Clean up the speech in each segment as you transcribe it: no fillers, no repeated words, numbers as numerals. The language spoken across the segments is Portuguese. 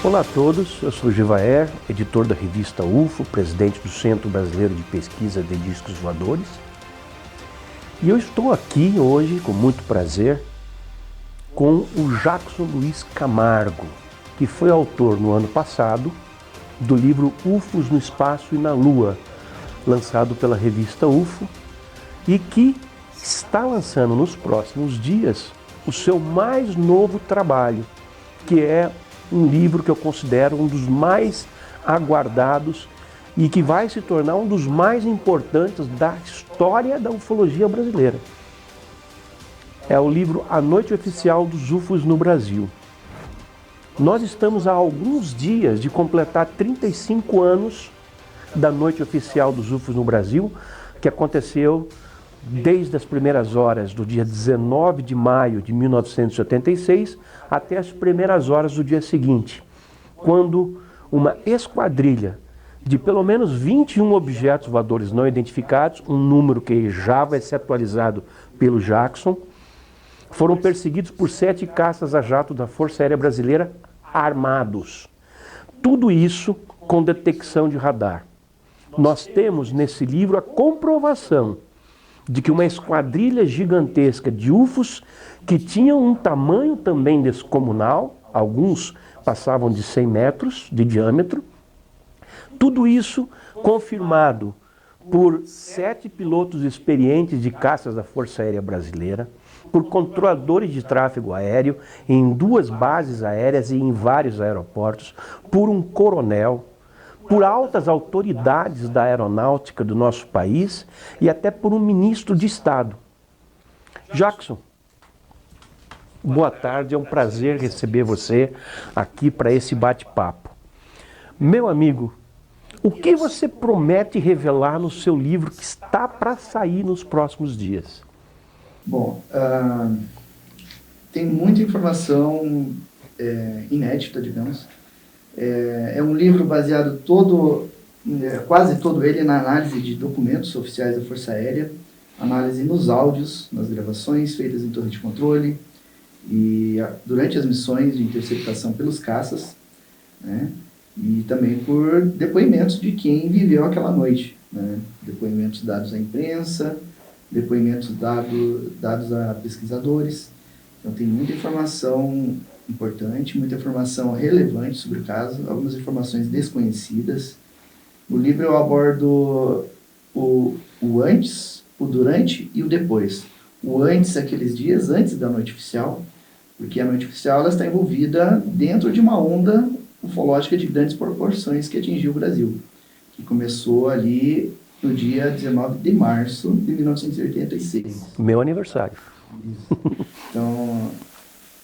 Olá a todos, eu sou Givaer, editor da revista UFO, presidente do Centro Brasileiro de Pesquisa de Discos Voadores. E eu estou aqui hoje, com muito prazer, com o Jackson Luiz Camargo, que foi autor no ano passado do livro UFOs no Espaço e na Lua, lançado pela revista UFO, e que está lançando nos próximos dias o seu mais novo trabalho, que é um livro que eu considero um dos mais aguardados e que vai se tornar um dos mais importantes da história da ufologia brasileira. É o livro A Noite Oficial dos UFOs no Brasil. Nós estamos há alguns dias de completar 35 anos da Noite Oficial dos UFOs no Brasil, que aconteceu desde as primeiras horas do dia 19 de maio de 1986 até as primeiras horas do dia seguinte, quando uma esquadrilha de pelo menos 21 objetos voadores não identificados, um número que já vai ser atualizado pelo Jackson, foram perseguidos por 7 caças a jato da Força Aérea Brasileira armados. Tudo isso com detecção de radar. Nós temos nesse livro a comprovação de que uma esquadrilha gigantesca de UFOs que tinham um tamanho também descomunal, alguns passavam de 100 metros de diâmetro, tudo isso confirmado por 7 pilotos experientes de caças da Força Aérea Brasileira, por controladores de tráfego aéreo em 2 bases aéreas e em vários aeroportos, por um coronel, por altas autoridades da aeronáutica do nosso país e até por um ministro de Estado. Jackson, boa tarde, é um prazer receber você aqui para esse bate-papo. Meu amigo, o que você promete revelar no seu livro que está para sair nos próximos dias? Bom, tem muita informação inédita, digamos. É um livro baseado quase todo ele na análise de documentos oficiais da Força Aérea, análise nos áudios, nas gravações feitas em torre de controle e durante as missões de interceptação pelos caças, né? E também por depoimentos de quem viveu aquela noite, né? Depoimentos dados à imprensa, depoimentos dados a pesquisadores. Então tem muita informação importante, muita informação relevante sobre o caso, algumas informações desconhecidas. No livro eu abordo o antes, o durante e o depois. O antes, aqueles dias antes da noite oficial, porque a noite oficial ela está envolvida dentro de uma onda ufológica de grandes proporções que atingiu o Brasil, que começou ali no dia 19 de março de 1986. Meu aniversário. Então,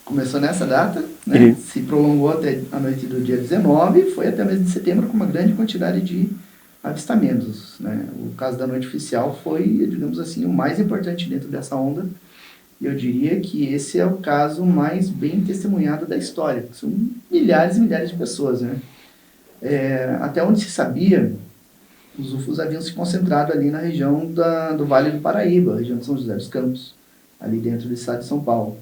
começou nessa data, né? Se prolongou até a noite do dia 19, foi até o mês de setembro com uma grande quantidade de avistamentos, né? O caso da noite oficial foi, digamos assim, o mais importante dentro dessa onda. Eu diria que esse é o caso mais bem testemunhado da história. São milhares e milhares de pessoas, né? Até onde se sabia, os UFOs haviam se concentrado ali na região do Vale do Paraíba, região de São José dos Campos, ali dentro do estado de São Paulo.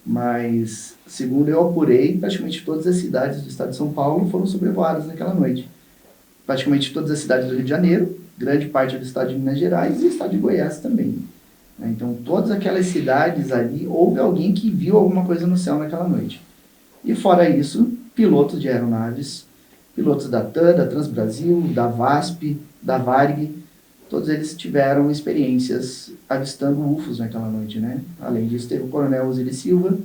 Mas, segundo eu apurei, praticamente todas as cidades do estado de São Paulo foram sobrevoadas naquela noite. Praticamente todas as cidades do Rio de Janeiro, grande parte do estado de Minas Gerais e o estado de Goiás também. Então, todas aquelas cidades ali, houve alguém que viu alguma coisa no céu naquela noite. E fora isso, pilotos de aeronaves, pilotos da TAM, da Transbrasil, da VASP, da VARG, todos eles tiveram experiências avistando UFOs naquela noite, né? Além disso, teve o coronel Osiris Silva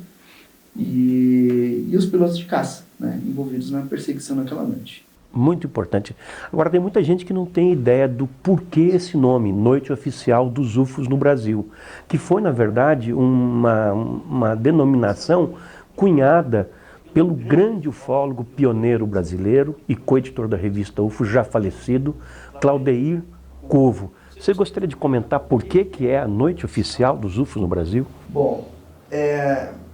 e os pilotos de caça, né? Envolvidos na perseguição naquela noite. Muito importante. Agora, tem muita gente que não tem ideia do porquê esse nome, Noite Oficial dos UFOs no Brasil, que foi, na verdade, uma denominação cunhada pelo grande ufólogo pioneiro brasileiro e coeditor da revista UFO, já falecido, Claudeir Covo. Você gostaria de comentar por que é a Noite Oficial dos UFOs no Brasil? Bom,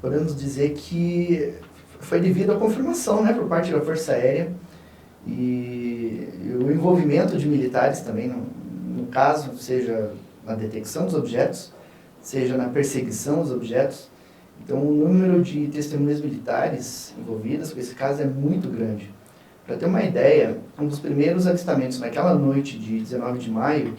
podemos dizer que foi devido à confirmação, né, por parte da Força Aérea e o envolvimento de militares também, no caso, seja na detecção dos objetos, seja na perseguição dos objetos. Então, o número de testemunhas militares envolvidas com esse caso é muito grande. Para ter uma ideia, um dos primeiros avistamentos naquela noite de 19 de maio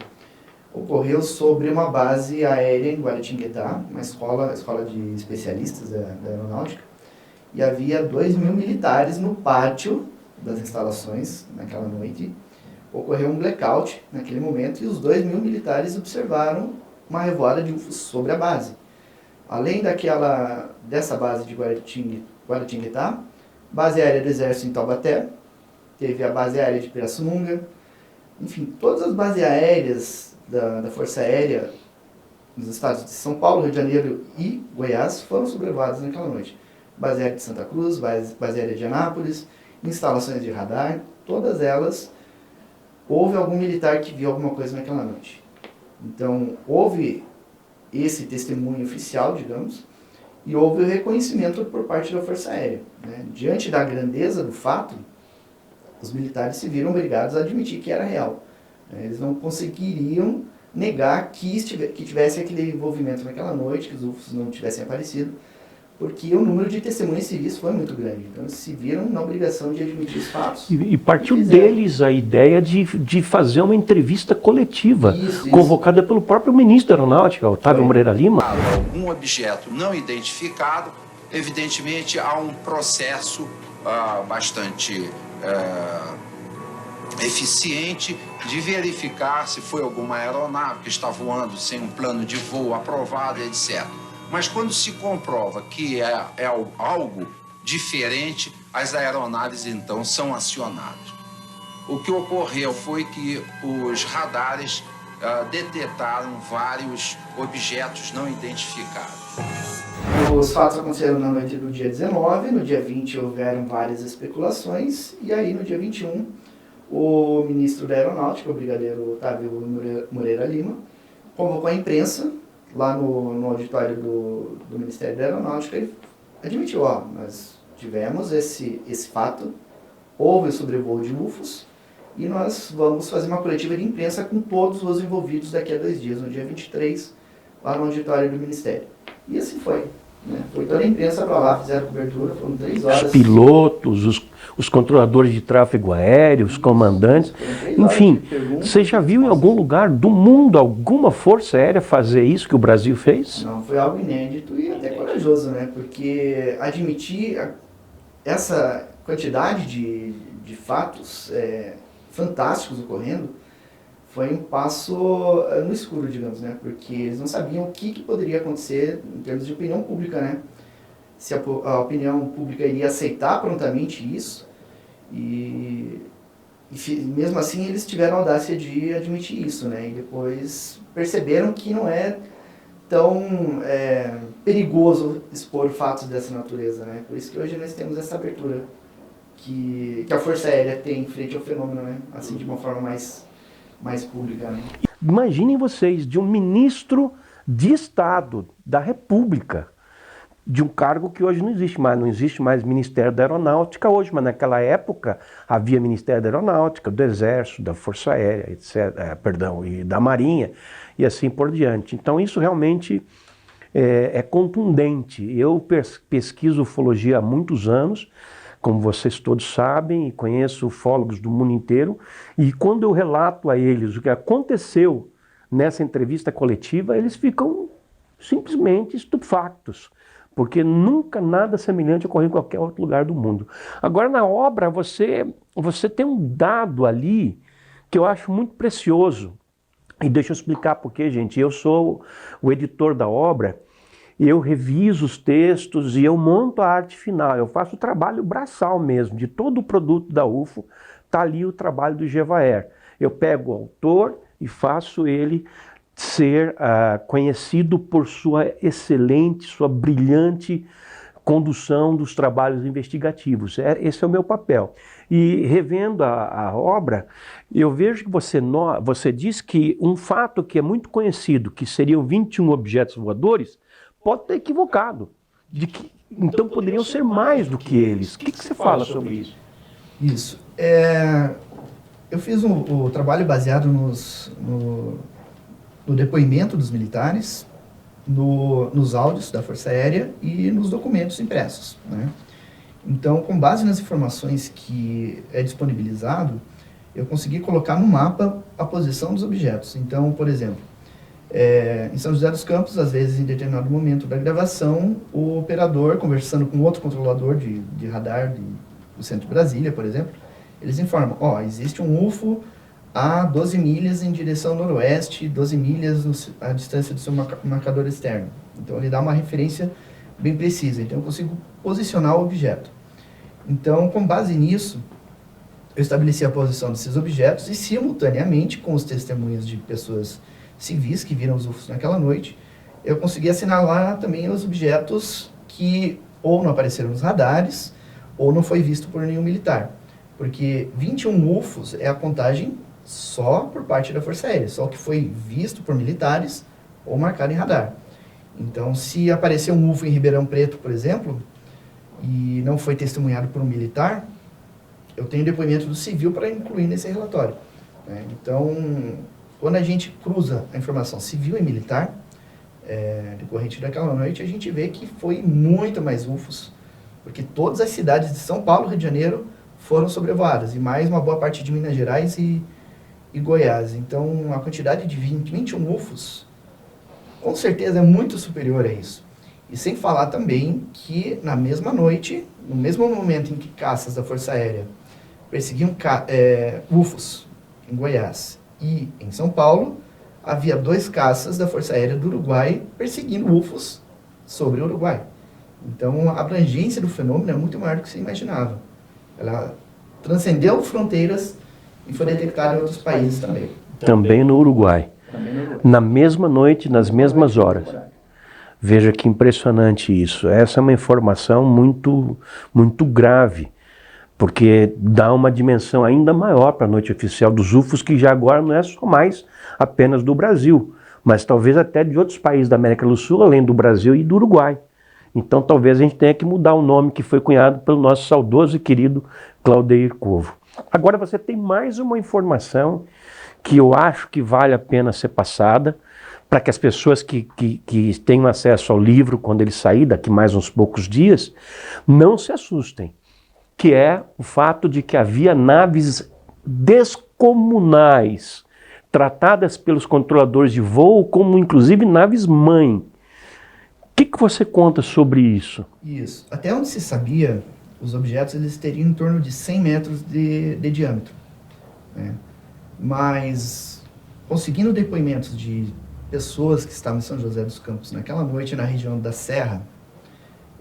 ocorreu sobre uma base aérea em Guaratinguetá, uma escola de especialistas da aeronáutica, e havia 2.000 militares no pátio das instalações naquela noite. Ocorreu um blackout naquele momento e os 2.000 militares observaram uma revoada de UFOs sobre a base. Além dessa base de Guaratinguetá, base aérea do Exército em Taubaté, teve a base aérea de Pirassununga, enfim, todas as bases aéreas da Força Aérea nos estados de São Paulo, Rio de Janeiro e Goiás foram sobrevoadas naquela noite. Base aérea de Santa Cruz, base aérea de Anápolis, instalações de radar, todas elas, houve algum militar que viu alguma coisa naquela noite. Então, houve esse testemunho oficial, digamos, e houve o reconhecimento por parte da Força Aérea, né? Diante da grandeza do fato, os militares se viram obrigados a admitir que era real. Eles não conseguiriam negar que tivesse aquele envolvimento naquela noite, que os UFOs não tivessem aparecido, porque o número de testemunhas civis foi muito grande. Então, eles se viram na obrigação de admitir os fatos. E partiu deles a ideia de fazer uma entrevista coletiva, convocada pelo próprio ministro da Aeronáutica, Otávio Moreira Lima. Algum objeto não identificado, evidentemente há um processo bastante eficiente de verificar se foi alguma aeronave que está voando sem um plano de voo aprovado, etc. Mas quando se comprova que é algo diferente, as aeronaves então são acionadas. O que ocorreu foi que os radares detectaram vários objetos não identificados. Os fatos aconteceram na noite do dia 19, no dia 20 houveram várias especulações, e aí no dia 21 o ministro da Aeronáutica, o brigadeiro Otávio Moreira Lima, convocou a imprensa lá no auditório do Ministério da Aeronáutica e admitiu, nós tivemos esse fato, houve o sobrevoo de UFOs e nós vamos fazer uma coletiva de imprensa com todos os envolvidos daqui a 2 dias, no dia 23, lá no auditório do Ministério. E assim foi. Foi toda a imprensa para lá, fizeram cobertura, foram 3 horas. Os pilotos, os controladores de tráfego aéreo, os comandantes, enfim, você já viu em algum lugar do mundo alguma força aérea fazer isso que o Brasil fez? Não, foi algo inédito e até corajoso, né? Porque admitir essa quantidade de fatos fantásticos ocorrendo foi um passo no escuro, digamos, né? Porque eles não sabiam o que poderia acontecer em termos de opinião pública, né? Se a opinião pública iria aceitar prontamente isso e mesmo assim eles tiveram a audácia de admitir isso, né? E depois perceberam que não é tão perigoso expor fatos dessa natureza, né? Por isso que hoje nós temos essa abertura que a Força Aérea tem frente ao fenômeno, né? Assim, de uma forma mais pública, né? Imaginem vocês, de um ministro de Estado da República, de um cargo que hoje não existe mais Ministério da Aeronáutica hoje, mas naquela época havia Ministério da Aeronáutica, do Exército, da Força Aérea, etc., e da Marinha, e assim por diante. Então isso realmente é contundente. Eu pesquiso ufologia há muitos anos, como vocês todos sabem, e conheço ufólogos do mundo inteiro, e quando eu relato a eles o que aconteceu nessa entrevista coletiva, eles ficam simplesmente estupefactos, porque nunca nada semelhante ocorreu em qualquer outro lugar do mundo. Agora, na obra, você tem um dado ali que eu acho muito precioso, e deixa eu explicar por quê, gente. Eu sou o editor da obra, eu reviso os textos e eu monto a arte final, eu faço o trabalho braçal mesmo, de todo o produto da UFO, está ali o trabalho do Gevaer. Eu pego o autor e faço ele ser conhecido por sua excelente, sua brilhante condução dos trabalhos investigativos. Esse é o meu papel. E revendo a obra, eu vejo que você diz que um fato que é muito conhecido, que seriam 21 objetos voadores, pode estar equivocado. Então poderiam ser mais do que eles. O que você fala sobre isso? Isso. Eu fiz o trabalho baseado no depoimento dos militares, nos áudios da Força Aérea e nos documentos impressos, né? Então, com base nas informações que é disponibilizado, eu consegui colocar no mapa a posição dos objetos. Então, por exemplo, em São José dos Campos, às vezes, em determinado momento da gravação, o operador, conversando com outro controlador de radar do centro de Brasília, por exemplo, eles informam, existe um UFO a 12 milhas em direção noroeste, 12 milhas a distância do seu marcador externo. Então, ele dá uma referência bem precisa. Então, eu consigo posicionar o objeto. Então, com base nisso, eu estabeleci a posição desses objetos e, simultaneamente, com os testemunhos de pessoas civis que viram os UFOs naquela noite, eu consegui assinalar também os objetos que ou não apareceram nos radares ou não foi visto por nenhum militar. Porque 21 UFOs é a contagem só por parte da Força Aérea, só que foi visto por militares ou marcado em radar. Então, se aparecer um UFO em Ribeirão Preto, por exemplo, e não foi testemunhado por um militar, eu tenho depoimento do civil para incluir nesse relatório, né? Então, quando a gente cruza a informação civil e militar, decorrente daquela noite, a gente vê que foi muito mais UFOs, porque todas as cidades de São Paulo e Rio de Janeiro foram sobrevoadas, e mais uma boa parte de Minas Gerais e Goiás. Então, a quantidade de 21 UFOs, com certeza, é muito superior a isso. E sem falar também que, na mesma noite, no mesmo momento em que caças da Força Aérea perseguiam UFOs em Goiás e em São Paulo, havia 2 caças da Força Aérea do Uruguai perseguindo UFOs sobre o Uruguai. Então, a abrangência do fenômeno é muito maior do que se imaginava. Ela transcendeu fronteiras e foi detectada em outros países também. Também no Uruguai. Na mesma noite, nas mesmas horas. Veja que impressionante isso. Essa é uma informação muito, muito grave, porque dá uma dimensão ainda maior para a noite oficial dos UFOs, que já agora não é só mais apenas do Brasil, mas talvez até de outros países da América do Sul, além do Brasil e do Uruguai. Então talvez a gente tenha que mudar o nome que foi cunhado pelo nosso saudoso e querido Claudeir Covo. Agora você tem mais uma informação que eu acho que vale a pena ser passada, para que as pessoas que tenham acesso ao livro, quando ele sair, daqui mais uns poucos dias, não se assustem, que é o fato de que havia naves descomunais, tratadas pelos controladores de voo como inclusive naves-mãe. O que você conta sobre isso? Isso. Até onde se sabia, os objetos eles teriam em torno de 100 metros de diâmetro, né? Mas, conseguindo depoimentos de pessoas que estavam em São José dos Campos naquela noite na região da Serra,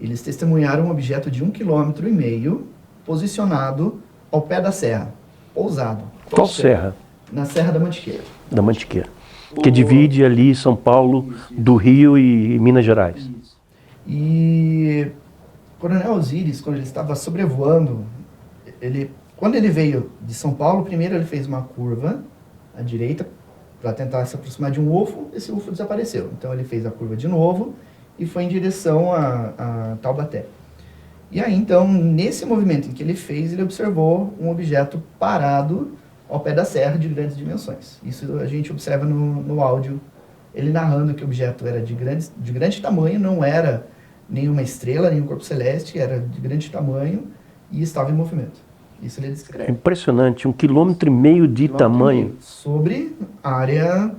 eles testemunharam um objeto de 1,5 km posicionado ao pé da serra, pousado. Qual serra? Na Serra da Mantiqueira. Da Mantiqueira. Que divide ali São Paulo do Rio e Minas Gerais. E o Coronel Osiris, quando ele estava sobrevoando, quando ele veio de São Paulo, primeiro ele fez uma curva à direita para tentar se aproximar de um UFO, esse UFO desapareceu. Então ele fez a curva de novo e foi em direção a Taubaté. E aí então, nesse movimento em que ele fez, ele observou um objeto parado ao pé da serra de grandes dimensões. Isso a gente observa no áudio, ele narrando que o objeto era de grande tamanho, não era nenhuma estrela, nenhum corpo celeste, era de grande tamanho e estava em movimento. Isso ele descreve. É impressionante, 1,5 km de tamanho. Sobre a área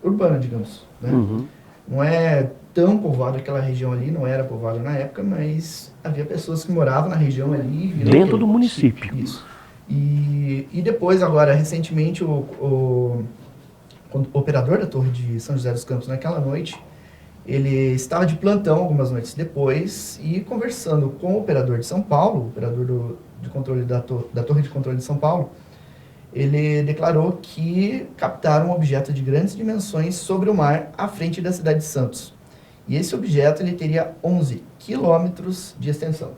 urbana, digamos, né? Uhum. Não é tão povoada aquela região ali, não era povoada na época, mas havia pessoas que moravam na região ali. Dentro do município. Isso. E depois, agora, recentemente, o operador da Torre de São José dos Campos, naquela noite, ele estava de plantão algumas noites depois e conversando com o operador de São Paulo, o operador de controle da Torre de Controle de São Paulo, ele declarou que captaram um objeto de grandes dimensões sobre o mar à frente da cidade de Santos. E esse objeto ele teria 11 quilômetros de extensão.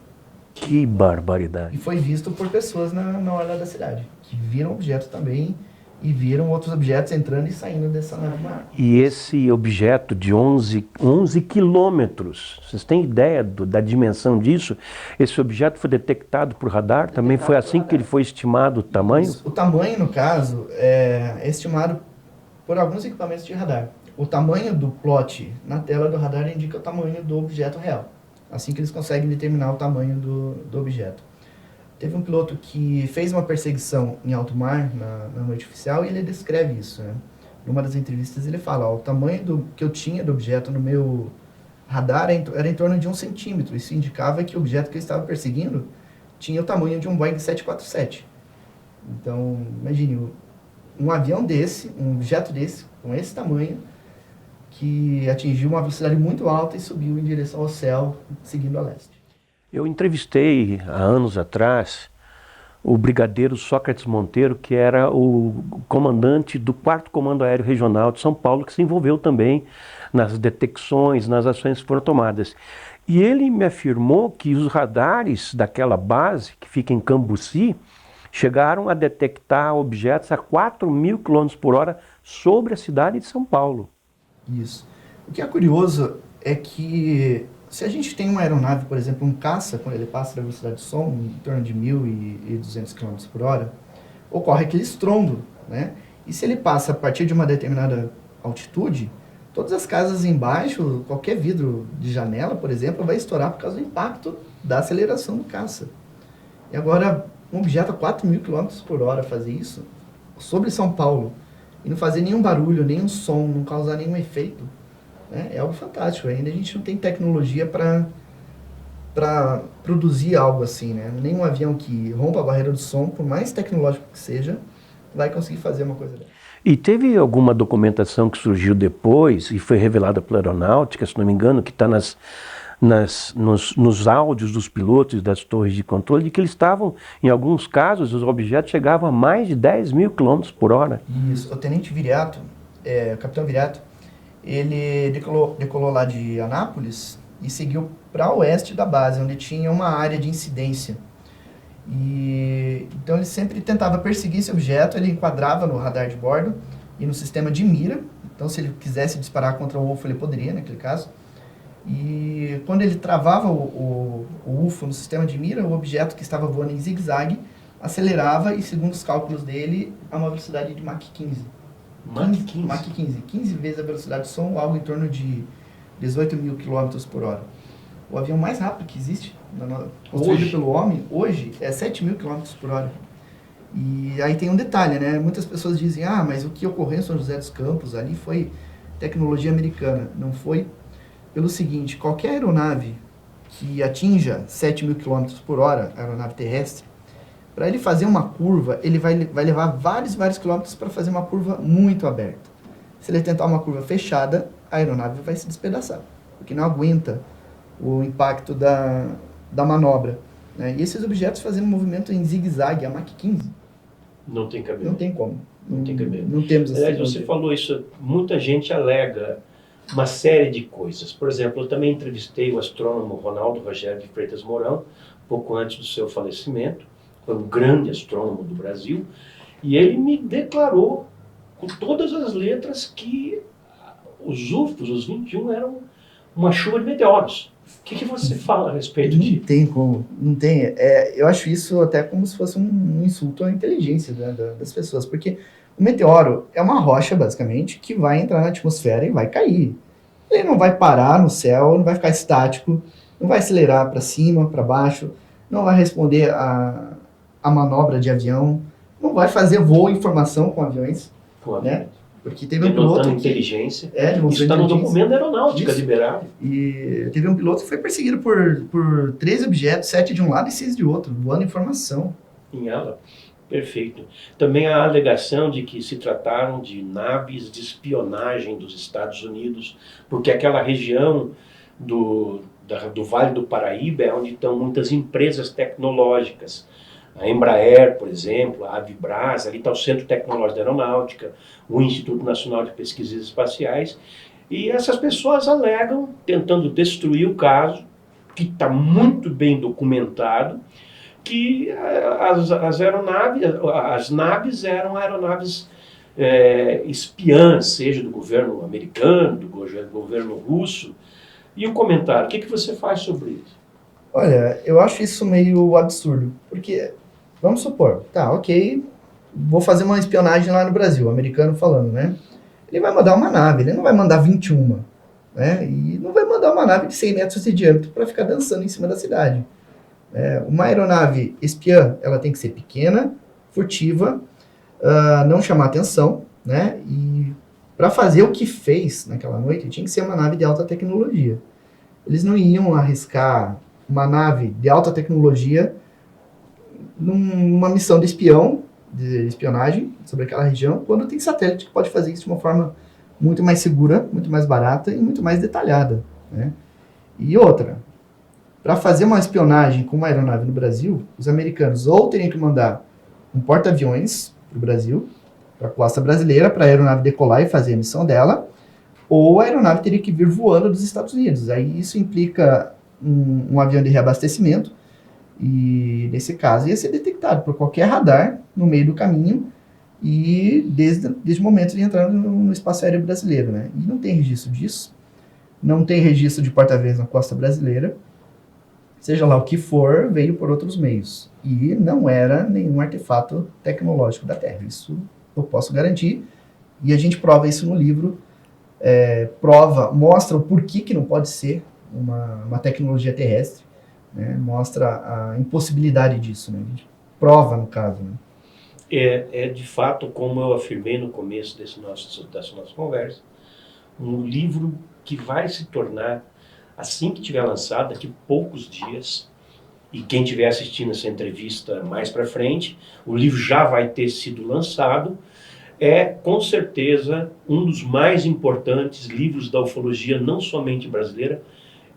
Que barbaridade. E foi visto por pessoas na orla da cidade, que viram o objeto também e viram outros objetos entrando e saindo dessa nave mar. E esse objeto de 11 quilômetros, vocês têm ideia da dimensão disso? Esse objeto foi detectado por radar? Também foi assim que ele foi estimado o tamanho? O tamanho, no caso, é estimado por alguns equipamentos de radar. o tamanho do plot na tela do radar indica o tamanho do objeto real. Assim que eles conseguem determinar o tamanho do objeto. Teve um piloto que fez uma perseguição em alto mar, na noite oficial, e ele descreve isso, né? Numa das entrevistas ele fala, o tamanho que eu tinha do objeto no meu radar era em torno de 1 centímetro. Isso indicava que o objeto que eu estava perseguindo tinha o tamanho de um Boeing 747. Então, imagine, um avião desse, um objeto desse, com esse tamanho, que atingiu uma velocidade muito alta e subiu em direção ao céu, seguindo a leste. Eu entrevistei, há anos atrás, o brigadeiro Sócrates Monteiro, que era o comandante do 4º Comando Aéreo Regional de São Paulo, que se envolveu também nas detecções, nas ações que foram tomadas. E ele me afirmou que os radares daquela base, que fica em Cambuci, chegaram a detectar objetos a 4.000 km/h sobre a cidade de São Paulo. Isso. O que é curioso é que se a gente tem uma aeronave, por exemplo, um caça, quando ele passa da velocidade de som, em torno de 1.200 km/h, ocorre aquele estrondo, né? E se ele passa a partir de uma determinada altitude, todas as casas embaixo, qualquer vidro de janela, por exemplo, vai estourar por causa do impacto da aceleração do caça. E agora, um objeto a 4.000 km/h fazer isso sobre São Paulo e não fazer nenhum barulho, nenhum som, não causar nenhum efeito, né? É algo fantástico. Ainda a gente não tem tecnologia para produzir algo assim, né? Nenhum avião que rompa a barreira do som, por mais tecnológico que seja, vai conseguir fazer uma coisa dessa. E teve alguma documentação que surgiu depois e foi revelada pela aeronáutica, se não me engano, que está nos áudios dos pilotos das torres de controle, de que eles estavam, em alguns casos, os objetos chegavam a mais de 10.000 km/h. Isso. O tenente Viriato, o capitão Viriato, ele decolou lá de Anápolis e seguiu para o oeste da base, onde tinha uma área de incidência. E então ele sempre tentava perseguir esse objeto, ele enquadrava no radar de bordo e no sistema de mira. Então, se ele quisesse disparar contra o UFO, ele poderia, naquele caso. E quando ele travava o UFO no sistema de mira, o objeto que estava voando em zigue-zague acelerava e, segundo os cálculos dele, a uma velocidade de Mach 15. Mach 15? Mach 15. 15 vezes a velocidade do som, algo em torno de 18.000 km/h. O avião mais rápido que existe, construído pelo homem, hoje, é 7.000 km/h. E aí tem um detalhe, né? Muitas pessoas dizem, mas o que ocorreu em São José dos Campos ali foi tecnologia americana. Não foi. Pelo seguinte, qualquer aeronave que atinja 7.000 km/h, aeronave terrestre, para ele fazer uma curva, ele vai levar vários quilômetros para fazer uma curva muito aberta. Se ele tentar uma curva fechada, a aeronave vai se despedaçar, porque não aguenta o impacto da manobra, né? E esses objetos fazendo movimento em zigue-zague, a Mach 15. Não tem cabelo. Não tem como. Não tem cabelo. Não temos essa Aliás, você falou isso, muita gente alega uma série de coisas. Por exemplo, eu também entrevistei o astrônomo Ronaldo Rogério de Freitas Mourão, pouco antes do seu falecimento, foi um grande astrônomo do Brasil, e ele me declarou, com todas as letras, que os UFOs, os 21, eram uma chuva de meteoros. O que você fala a respeito disso? Não tem como, não tem. Eu acho isso até como se fosse um insulto à inteligência das pessoas, porque o meteoro é uma rocha, basicamente, que vai entrar na atmosfera e vai cair. Ele não vai parar no céu, não vai ficar estático, não vai acelerar para cima, para baixo, não vai responder a manobra de avião, não vai fazer voo em formação com aviões, né? Porque teve um piloto inteligência. Isso está no documento da aeronáutica liberado. E teve um piloto que foi perseguido por 13 objetos, 7 de um lado e 6 de outro, voando em formação. Em ela. Perfeito. Também há a alegação de que se trataram de naves de espionagem dos Estados Unidos, porque aquela região do Vale do Paraíba é onde estão muitas empresas tecnológicas. A Embraer, por exemplo, a Avibras, ali está o Centro Tecnológico da Aeronáutica, o Instituto Nacional de Pesquisas Espaciais, e essas pessoas alegam, tentando destruir o caso, que está muito bem documentado, que as naves eram aeronaves espiãs, seja do governo americano, do governo russo. E o comentário, o que você faz sobre isso? Olha, eu acho isso meio absurdo, porque, vamos supor, tá, ok, vou fazer uma espionagem lá no Brasil, americano falando, né? ele vai mandar uma nave, ele não vai mandar 21, né? E não vai mandar uma nave de 100 metros de diâmetro para ficar dançando em cima da cidade. Uma aeronave espiã, ela tem que ser pequena, furtiva, não chamar atenção, né? E para fazer o que fez naquela noite, tinha que ser uma nave de alta tecnologia. Eles não iam arriscar uma nave de alta tecnologia numa missão de espionagem sobre aquela região, quando tem satélite que pode fazer isso de uma forma muito mais segura, muito mais barata e muito mais detalhada, né? E outra, para fazer uma espionagem com uma aeronave no Brasil, os americanos ou teriam que mandar um porta-aviões para o Brasil, para a costa brasileira, para a aeronave decolar e fazer a missão dela, ou a aeronave teria que vir voando dos Estados Unidos. Aí isso implica um avião de reabastecimento, e nesse caso ia ser detectado por qualquer radar no meio do caminho, e desde o momento de entrar no espaço aéreo brasileiro, né? E não tem registro disso, não tem registro de porta-aviões na costa brasileira, seja lá o que for, veio por outros meios. E não era nenhum artefato tecnológico da Terra. Isso eu posso garantir. E a gente prova isso no livro. Mostra o porquê que não pode ser uma tecnologia terrestre. Né? Mostra a impossibilidade disso. Né? A gente prova, no caso. Né? É de fato, como eu afirmei no começo dessa nossa conversa, um livro que vai se tornar, assim que tiver lançado, daqui a poucos dias, e quem estiver assistindo essa entrevista mais para frente, o livro já vai ter sido lançado, com certeza um dos mais importantes livros da ufologia, não somente brasileira,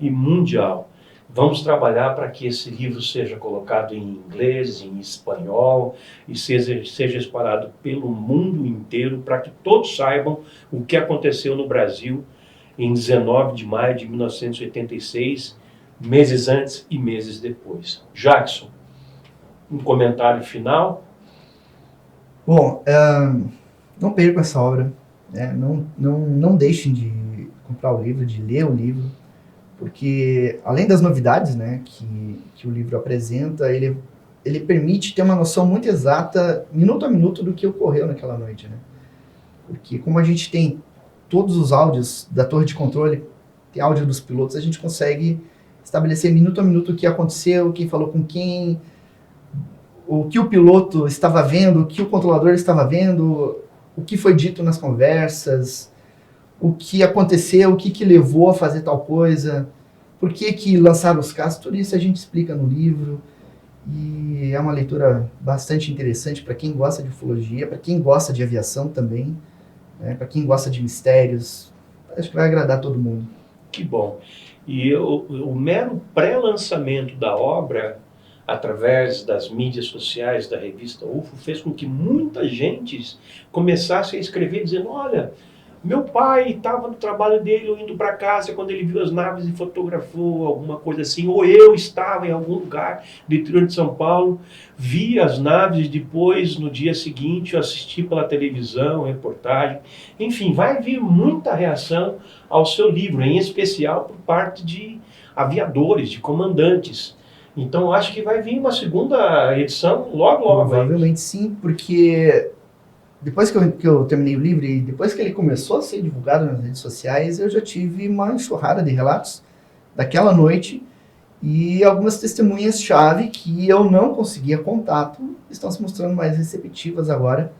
e mundial. Vamos trabalhar para que esse livro seja colocado em inglês, em espanhol, e seja espalhado pelo mundo inteiro, para que todos saibam o que aconteceu no Brasil em 19 de maio de 1986, meses antes e meses depois. Jackson, um comentário final? Bom, não percam essa obra, né? Não deixem de comprar o livro, de ler o livro, porque além das novidades, né, que o livro apresenta, ele permite ter uma noção muito exata, minuto a minuto, do que ocorreu naquela noite, né? Porque como a gente tem todos os áudios da torre de controle, tem áudio dos pilotos, a gente consegue estabelecer minuto a minuto o que aconteceu, quem falou com quem, o que o piloto estava vendo, o que o controlador estava vendo, o que foi dito nas conversas, o que aconteceu, o que levou a fazer tal coisa, por que lançaram os casos, tudo isso a gente explica no livro. E é uma leitura bastante interessante para quem gosta de ufologia, para quem gosta de aviação também, né, para quem gosta de mistérios. Acho que vai agradar todo mundo. Que bom. E o mero pré-lançamento da obra, através das mídias sociais da revista UFO, fez com que muita gente começasse a escrever dizendo: olha, meu pai estava no trabalho dele, eu indo para casa, quando ele viu as naves e fotografou alguma coisa assim, ou eu estava em algum lugar do interior de São Paulo, vi as naves, depois, no dia seguinte, eu assisti pela televisão, reportagem. Enfim, vai vir muita reação ao seu livro, em especial por parte de aviadores, de comandantes. Então, acho que vai vir uma segunda edição logo. Provavelmente sim, porque depois que eu terminei o livro e depois que ele começou a ser divulgado nas redes sociais, eu já tive uma enxurrada de relatos daquela noite, e algumas testemunhas-chave que eu não conseguia contato estão se mostrando mais receptivas agora.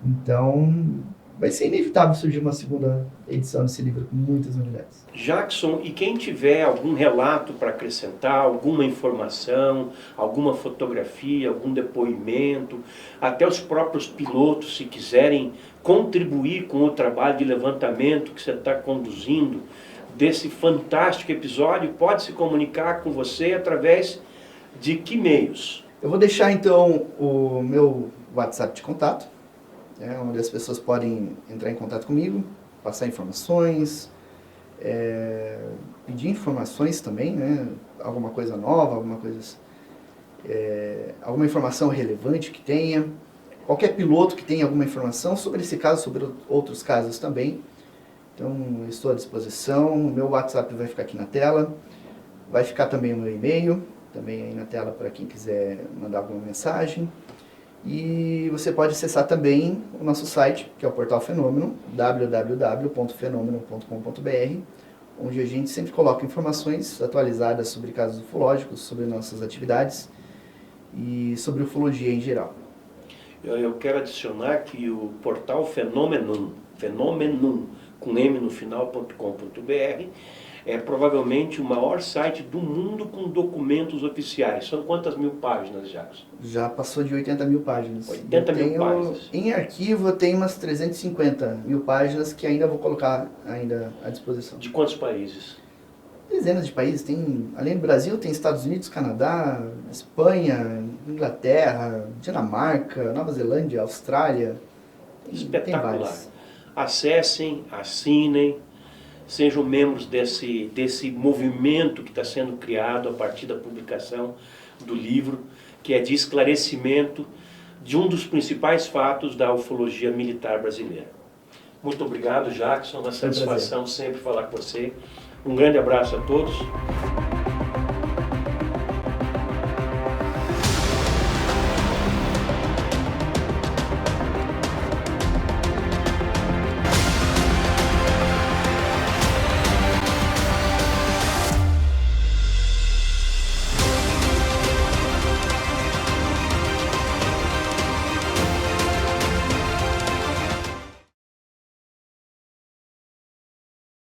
Então, vai ser inevitável surgir uma segunda edição desse livro com muitas novidades. Jackson, e quem tiver algum relato para acrescentar, alguma informação, alguma fotografia, algum depoimento, até os próprios pilotos, se quiserem contribuir com o trabalho de levantamento que você está conduzindo desse fantástico episódio, pode se comunicar com você através de que meios? Eu vou deixar então o meu WhatsApp de contato, onde as pessoas podem entrar em contato comigo, passar informações, pedir informações também, né? Alguma coisa nova, alguma informação relevante que tenha. Qualquer piloto que tenha alguma informação sobre esse caso, sobre outros casos também. Então, eu estou à disposição. O meu WhatsApp vai ficar aqui na tela. Vai ficar também o meu e-mail, também aí na tela para quem quiser mandar alguma mensagem. E você pode acessar também o nosso site, que é o Portal Fenômeno, www.fenomeno.com.br, onde a gente sempre coloca informações atualizadas sobre casos ufológicos, sobre nossas atividades e sobre ufologia em geral. Eu quero adicionar que o portal Fenômeno, com M no final.com.br, é provavelmente o maior site do mundo com documentos oficiais. São quantas mil páginas, Jackson? Já passou de 80 mil páginas. 80 mil páginas. Em arquivo eu tenho umas 350 mil páginas que ainda vou colocar ainda à disposição. De quantos países? Dezenas de países. Além do Brasil, tem Estados Unidos, Canadá, Espanha, Inglaterra, Dinamarca, Nova Zelândia, Austrália. Espetacular. Acessem, assinem, sejam membros desse movimento que está sendo criado a partir da publicação do livro, que é de esclarecimento de um dos principais fatos da ufologia militar brasileira. Muito obrigado, Jackson. Uma satisfação sempre falar com você. Um grande abraço a todos.